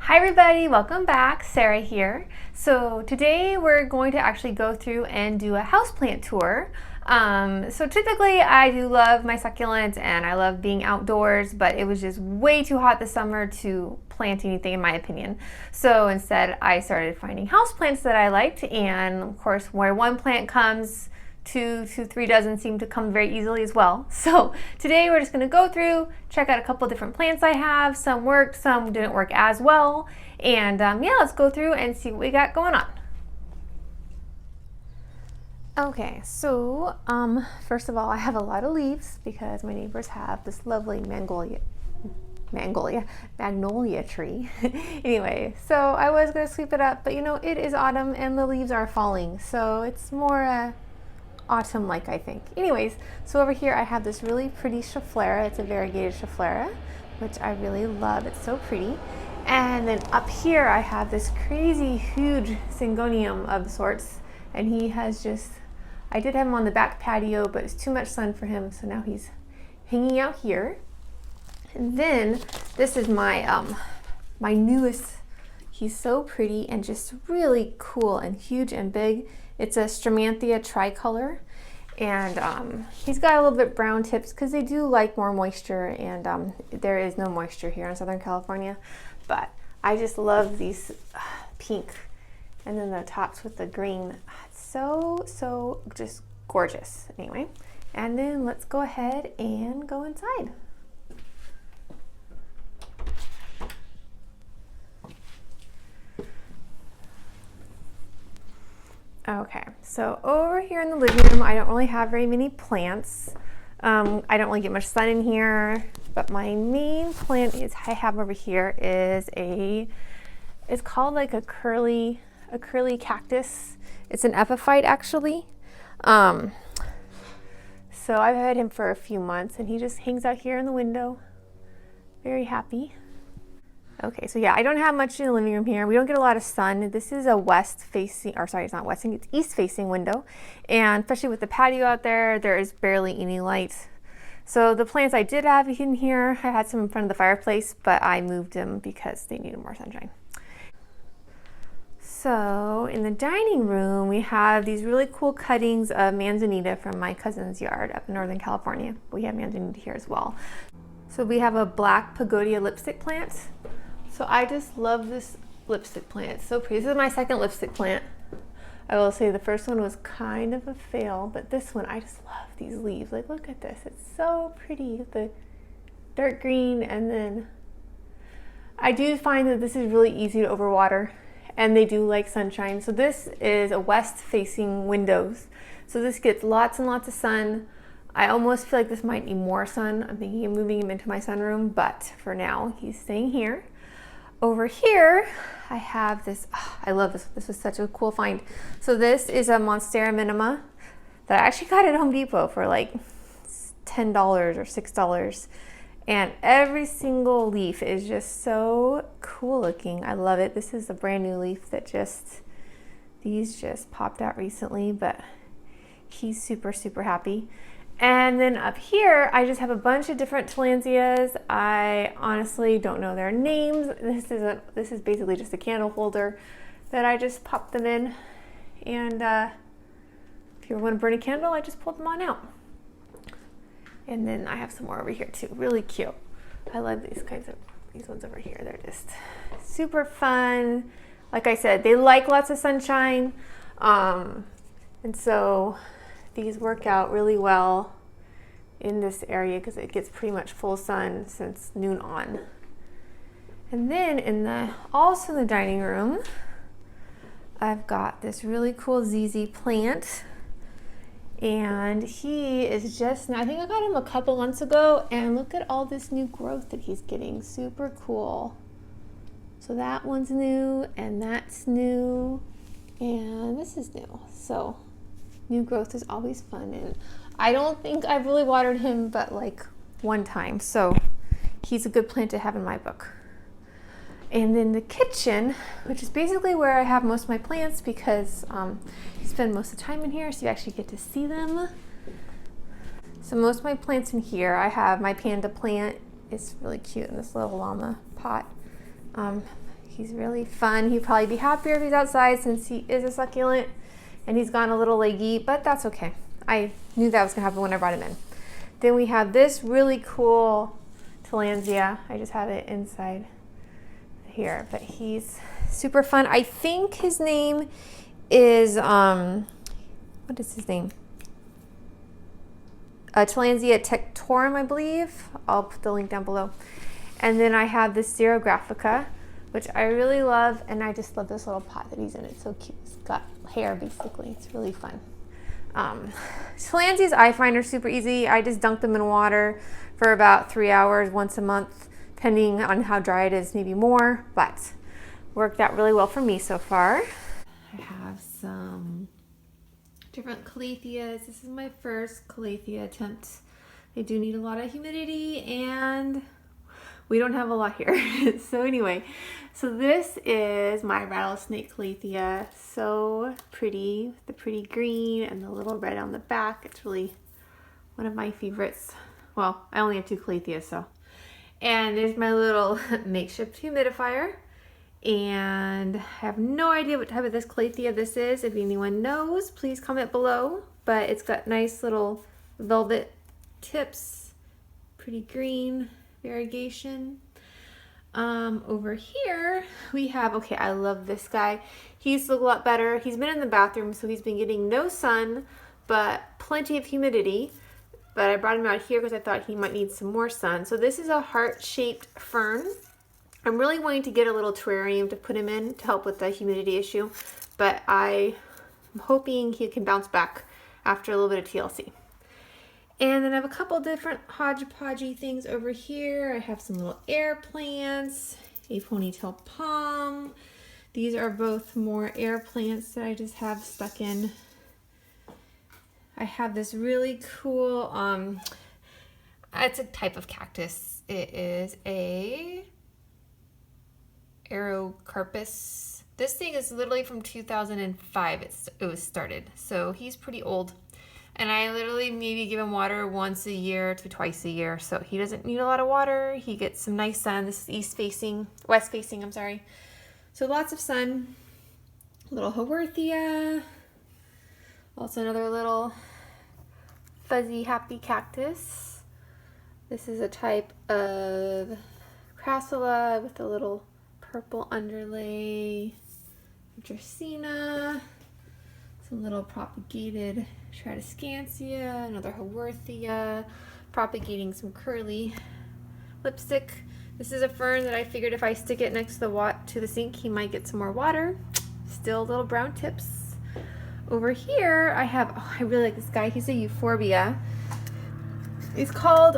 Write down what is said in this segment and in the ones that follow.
Hi everybody, welcome back. Sarah here. So today we're going to actually go through and do a houseplant tour. So typically I do love my succulents and I love being outdoors, but it was just way too hot this summer to plant anything in my opinion. So instead I started finding houseplants that I liked, and of course where one plant comes, two to three dozen seem to come very easily as well. So today we're just going to go through, check out a couple different plants I have. Some worked, some didn't work as well, and yeah, let's go through and see what we got going on. Okay, so first of all, I have a lot of leaves because my neighbors have this lovely magnolia tree. Anyway, so I was going to sweep it up, but you know, it is autumn and the leaves are falling, so it's more autumn-like, I think. Anyways, so over here I have this really pretty Schefflera. It's a variegated Schefflera, which I really love. It's so pretty. And then up here I have this crazy huge Syngonium of sorts, and he has just, I did have him on the back patio, but it's too much sun for him, so now he's hanging out here. And then this is my my newest. He's so pretty and just really cool and huge and big. It's a Strammanthia tricolor, and he's got a little bit brown tips because they do like more moisture, and there is no moisture here in Southern California. But I just love these pink, and then the tops with the green. It's so just gorgeous. Anyway, and then let's go ahead and go inside. Okay, so over here in the living room, I don't really have very many plants. I don't really get much sun in here, but my main plant I have over here is it's called like a curly cactus. It's an epiphyte actually. So I've had him for a few months and he just hangs out here in the window, very happy. Okay, so yeah, I don't have much in the living room here. We don't get a lot of sun. This is a west facing, or sorry, it's not west, it's east facing window. And especially with the patio out there, there is barely any light. So the plants I did have in here, I had some in front of the fireplace, but I moved them because they needed more sunshine. So in the dining room, we have these really cool cuttings of manzanita from my cousin's yard up in Northern California. We have manzanita here as well. So we have a black pagodia lipstick plant. So I just love this lipstick plant. It's so pretty. This is my second lipstick plant. I will say the first one was kind of a fail, but this one, I just love these leaves. Like, look at this. It's so pretty. The dark green, and then I do find that this is really easy to overwater, and they do like sunshine. So this is a west-facing windows. So this gets lots and lots of sun. I almost feel like this might need more sun. I'm thinking of moving him into my sunroom, but for now, he's staying here. Over here, I have this, I love this. This was such a cool find. So this is a Monstera minima that I actually got at Home Depot for like $10 or $6. And every single leaf is just so cool looking. I love it. This is a brand new leaf that these just popped out recently, but he's super happy. And then up here, I just have a bunch of different tillandsias. I honestly don't know their names. This is basically just a candle holder that I just popped them in. And if you want to burn a candle, I just pull them on out. And then I have some more over here too, really cute. I love these ones over here. They're just super fun. Like I said, they like lots of sunshine. And so these work out really well in this area because it gets pretty much full sun since noon on. And then also in the dining room, I've got this really cool ZZ plant, and he is just now, I think I got him a couple months ago, and look at all this new growth that he's getting. Super cool. So that one's new, and that's new, and this is new. So new growth is always fun, and I don't think I've really watered him but like one time, so he's a good plant to have in my book. And then the kitchen, which is basically where I have most of my plants because you spend most of the time in here, so you actually get to see them. So most of my plants in here, I have my panda plant. It's really cute in this little llama pot. He's really fun. He'd probably be happier if he's outside since he is a succulent and he's gone a little leggy, but that's okay. I knew that was gonna happen when I brought him in. Then we have this really cool tillandsia. I just have it inside here, but he's super fun. I think his name is, what is his name? Tillandsia tectorum, I believe. I'll put the link down below. And then I have this xerographica, which I really love, and I just love this little pot that he's in. It's so cute. It's got hair, basically. It's really fun. Tillandsias I find are super easy. I just dunk them in water for about 3 hours once a month, depending on how dry it is, maybe more, but worked out really well for me so far. I have some different calatheas. This is my first calathea attempt. They do need a lot of humidity and we don't have a lot here. So anyway, so this is my rattlesnake calathea. So pretty, the pretty green and the little red on the back. It's really one of my favorites. Well, I only have 2 calatheas, so. And there's my little makeshift humidifier. And I have no idea what type of this calathea this is. If anyone knows, please comment below. But it's got nice little velvet tips, pretty green variegation. Over here we have, okay, I love this guy. He's a lot better. He's been in the bathroom, so he's been getting no sun, but plenty of humidity. But I brought him out here because I thought he might need some more sun. So this is a heart-shaped fern. I'm really wanting to get a little terrarium to put him in to help with the humidity issue, but I'm hoping he can bounce back after a little bit of TLC. And then I have a couple different hodgepodgey things over here. I have some little air plants, a ponytail palm. These are both more air plants that I just have stuck in. I have this really cool, it's a type of cactus. It is a Aerocarpus. This thing is literally from 2005 it was started, so he's pretty old. And I literally maybe give him water once a year to twice a year, so he doesn't need a lot of water. He gets some nice sun. This is west facing, I'm sorry. So lots of sun. Little Haworthia. Also another little fuzzy happy cactus. This is a type of crassula with a little purple underlay. Dracaena. Some little propagated Tradescantia, another Haworthia, propagating some curly lipstick. This is a fern that I figured if I stick it next to the sink, he might get some more water. Still little brown tips. Over here, I have, oh, I really like this guy. He's a euphorbia. It's called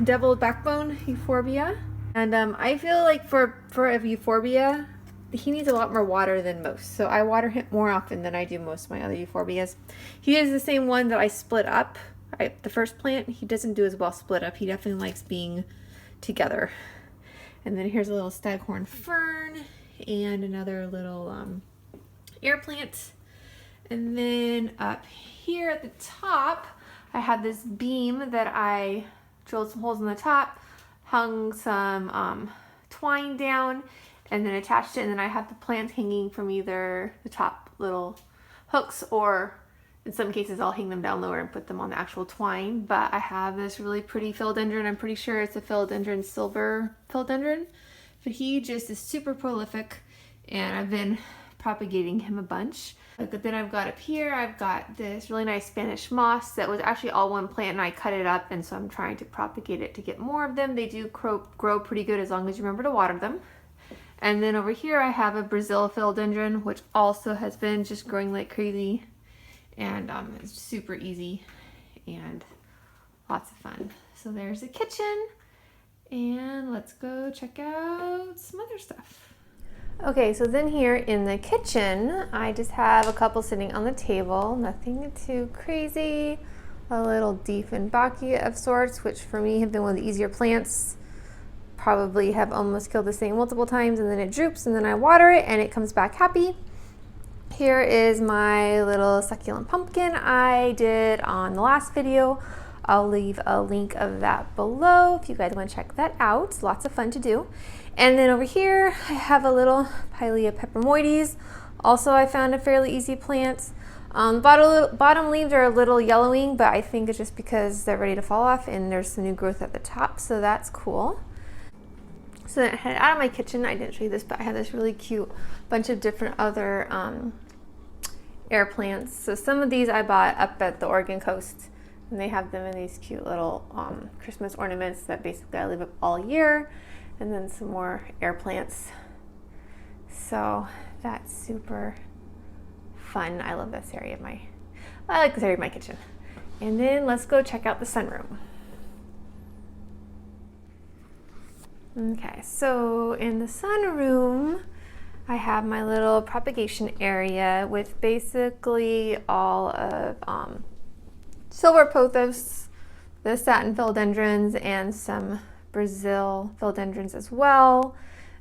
deviled backbone euphorbia. And I feel like for a euphorbia, he needs a lot more water than most, so I water him more often than I do most of my other euphorbias. He is the same one that I split up. The first plant, he doesn't do as well split up. He definitely likes being together. And then here's a little staghorn fern and another little air plant. And then up here at the top, I have this beam that I drilled some holes in the top, hung some twine down, and then attached it, and then I have the plants hanging from either the top little hooks, or in some cases I'll hang them down lower and put them on the actual twine. But I have this really pretty philodendron. I'm pretty sure it's a philodendron, silver philodendron, but he just is super prolific, and I've been propagating him a bunch. But then I've got up here, I've got this really nice Spanish moss that was actually all one plant, and I cut it up, and so I'm trying to propagate it to get more of them. They do grow pretty good as long as you remember to water them. And then over here I have a Brazil philodendron, which also has been just growing like crazy, and it's super easy and lots of fun. So there's the kitchen, and let's go check out some other stuff. Okay, so then here in the kitchen, I just have a couple sitting on the table, nothing too crazy. A little Dieffenbachia of sorts, which for me have been one of the easier plants. Probably have almost killed this thing multiple times, and then it droops, and then I water it and it comes back happy. Here is my little succulent pumpkin I did on the last video. I'll leave a link of that below if you guys want to check that out. It's lots of fun to do. And then over here, I have a little Pilea peperomoides. Also, I found a fairly easy plant. Bottom leaves are a little yellowing, but I think it's just because they're ready to fall off and there's some new growth at the top, so that's cool. So then I head out of my kitchen. I didn't show you this, but I have this really cute bunch of different other air plants. So some of these I bought up at the Oregon coast, and they have them in these cute little Christmas ornaments that basically I leave up all year, and then some more air plants. So that's super fun. I love this area of I like this area of my kitchen. And then let's go check out the sunroom. Okay, so in the sunroom, I have my little propagation area with basically all of silver pothos, the satin philodendrons, and some Brazil philodendrons as well.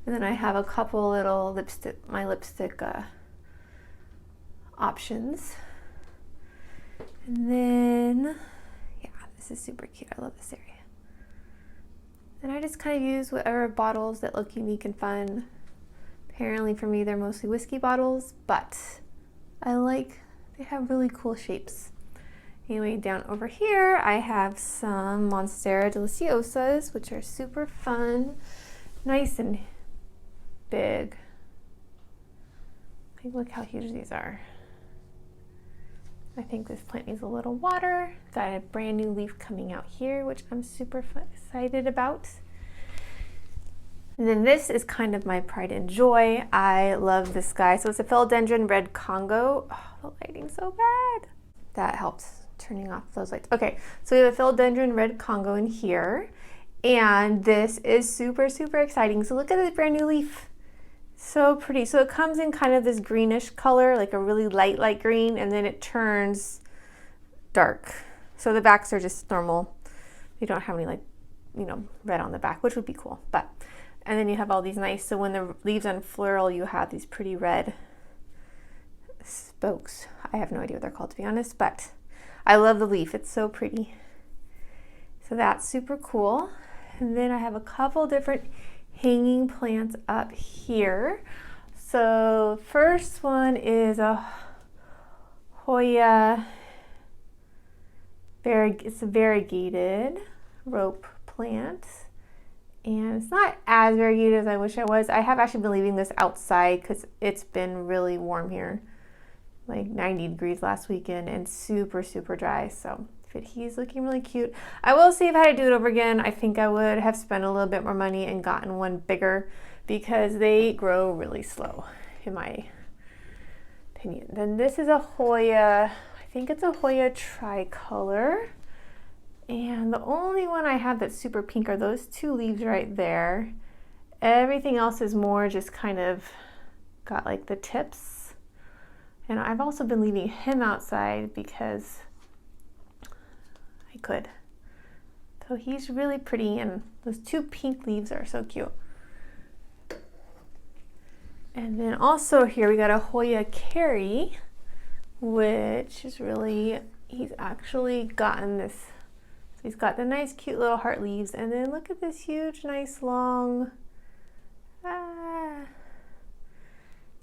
And then I have a couple little lipstick options. And then, yeah, this is super cute. I love this area. And I just kind of use whatever bottles that look unique and fun. Apparently for me, they're mostly whiskey bottles, but they have really cool shapes. Anyway, down over here, I have some Monstera deliciosas, which are super fun, nice and big. Look how huge these are. I think this plant needs a little water. Got a brand new leaf coming out here, which I'm super excited about. And then this is kind of my pride and joy. I love this guy. So it's a philodendron red Congo. Oh, the lighting's so bad. That helped turning off those lights. Okay, so we have a philodendron red Congo in here. And this is super, super exciting. So look at this brand new leaf. So pretty. So it comes in kind of this greenish color, like a really light green, and then it turns dark. So the backs are just normal. They don't have any red on the back, which would be cool. And then you have all these nice, so when the leaves unfurl, you have these pretty red spokes. I have no idea what they're called, to be honest, but I love the leaf. It's so pretty. So that's super cool. And then I have a couple different hanging plants up here. So first one is a Hoya, it's a variegated rope plant. And it's not as variegated as I wish it was. I have actually been leaving this outside because it's been really warm here, like 90 degrees last weekend, and super, super dry. So he's looking really cute. I will say if I had to do it over again, I think I would have spent a little bit more money and gotten one bigger because they grow really slow, in my opinion. Then this is a Hoya, I think it's a Hoya tricolor. And the only one I have that's super pink are those two leaves right there. Everything else is more just kind of got like the tips. And I've also been leaving him outside because I could. So he's really pretty, and those two pink leaves are so cute. And then also here we got a Hoya Carry, which is really, he's actually gotten this. So he's got the nice cute little heart leaves, and then look at this huge nice long,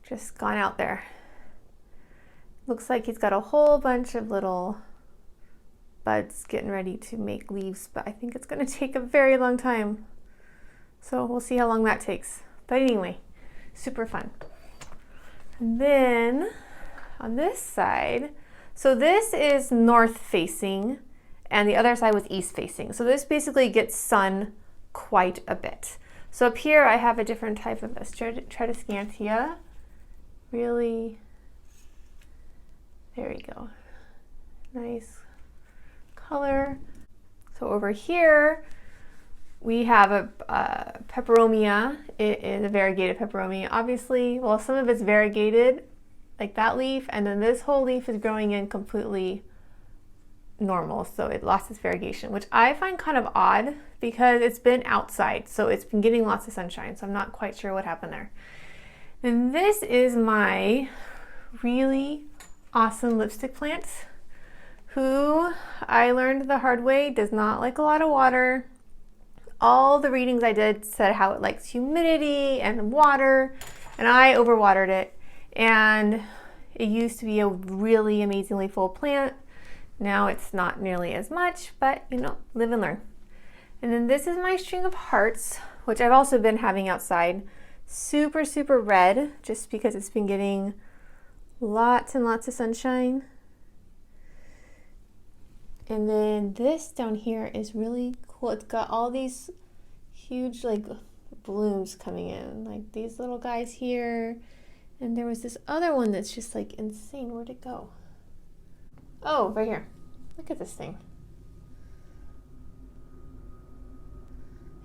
just gone out there. Looks like he's got a whole bunch of little buds getting ready to make leaves, but I think it's going to take a very long time. So we'll see how long that takes. But anyway, super fun. And then on this side, so this is north facing and the other side was east facing. So this basically gets sun quite a bit. So up here I have a different type of Tradescantia. Really, there we go. Nice color. So over here we have a peperomia. It is a variegated peperomia, obviously. Well, some of it's variegated, like that leaf, and then this whole leaf is growing in completely normal, so it lost its variegation, which I find kind of odd because it's been outside, so it's been getting lots of sunshine, so I'm not quite sure what happened there. And this is my really awesome lipstick plant, who I learned the hard way does not like a lot of water. all the readings I did said how it likes humidity and water, and I overwatered it. And it used to be a really amazingly full plant. Now it's not nearly as much, but you know, live and learn. And then this is my string of hearts, which I've also been having outside. Super, super red, just because it's been getting lots and lots of sunshine. And then this down here is really cool. It's got all these huge like blooms coming in, like these little guys here. And there was this other one that's just like insane. Where'd it go? Oh, right here. Look at this thing.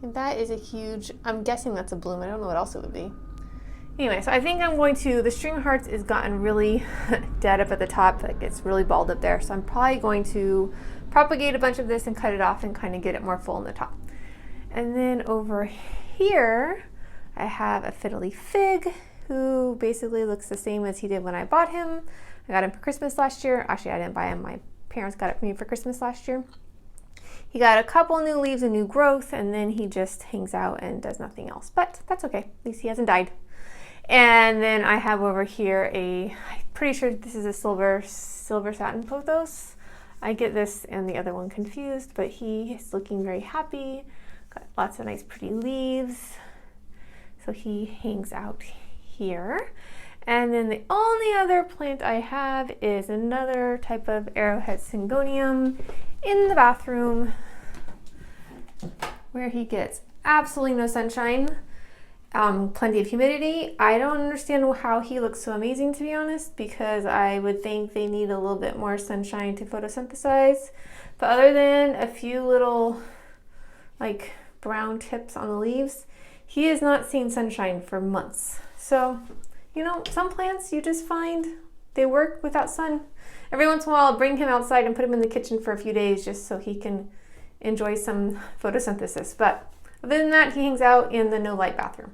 And that is a huge, I'm guessing that's a bloom. I don't know what else it would be. Anyway, so I think I'm going to, the string of hearts is gotten really dead up at the top. Like it's really bald up there. So I'm probably going to propagate a bunch of this and cut it off and kind of get it more full in the top. And then over here, I have a fiddly fig who basically looks the same as he did when I bought him. I got him for Christmas last year. Actually, I didn't buy him. My parents got it for me for Christmas last year. He got a couple new leaves and new growth, and then he just hangs out and does nothing else. But that's okay. At least he hasn't died. And then I have over here I'm pretty sure this is a silver satin pothos. I get this and the other one confused, but he is looking very happy. Got lots of nice pretty leaves. So he hangs out here. And then the only other plant I have is another type of arrowhead syngonium in the bathroom where he gets absolutely no sunshine, plenty of humidity. I don't understand how he looks so amazing, to be honest, because I would think they need a little bit more sunshine to photosynthesize. But other than a few little like brown tips on the leaves, he has not seen sunshine for months. So, you know, some plants you just find they work without sun. Every once in a while I'll bring him outside and put him in the kitchen for a few days just so he can enjoy some photosynthesis. But other than that, he hangs out in the no light bathroom.